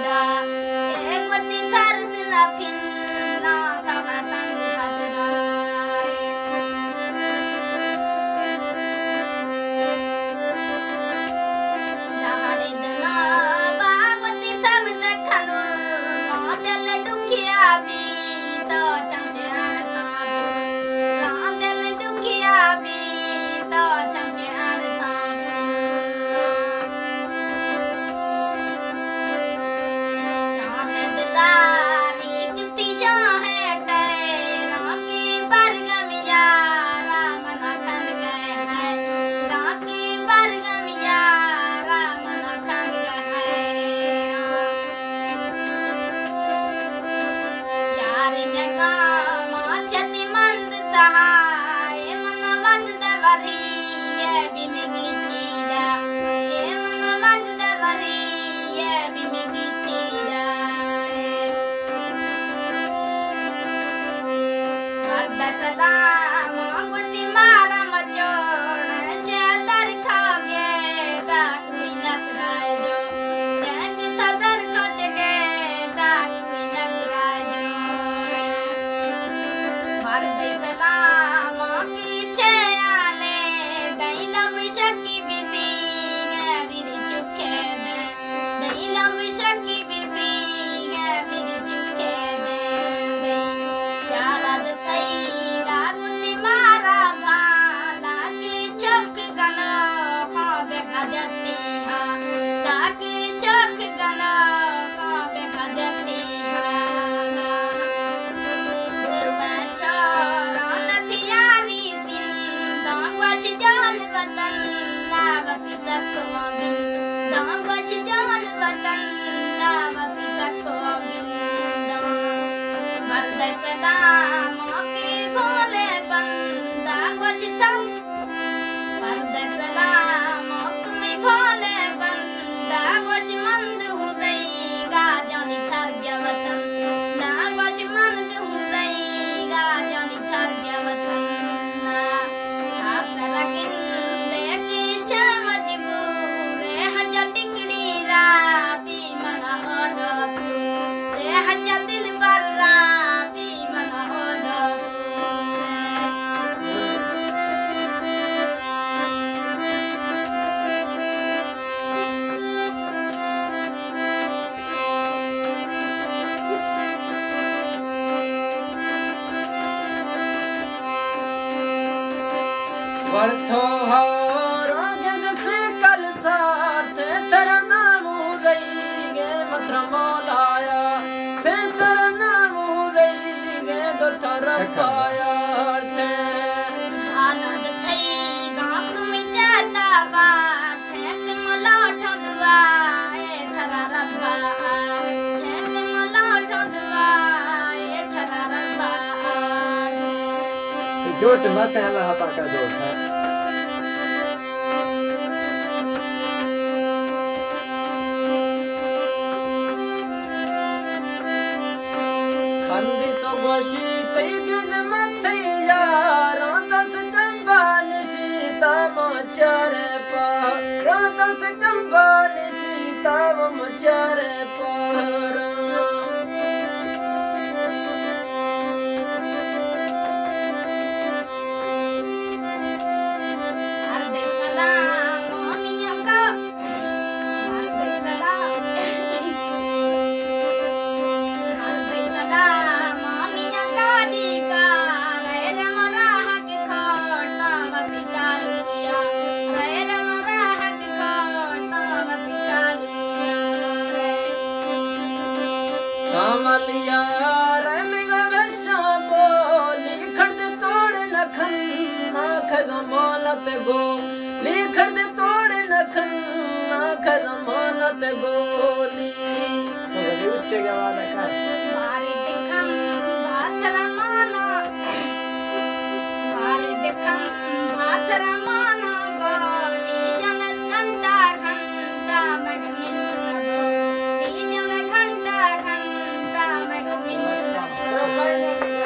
da ek wati thard na phin na ta ba tan khat da dahane dana ba wati sab ta khanu ma del dukhiya bi to chang jan ta ra del dukhiya bi to chang jan ta जोट मस्त है अल्लाह पाक का जोट है खंदी सो गोशी तैगन मथे यार दस चंबान सीता मोचर पा दस चंबान सीता मोचर पर गो लिखड़ दे तोड़े नखन नाखद मानत गोली थोड़ी उच्च गवाद का मारे देखम भातर माना मारे देखम भातर माना गोली जन घंटा घंटा मगमिन लगो जन घंटा घंटा मगमिन लगो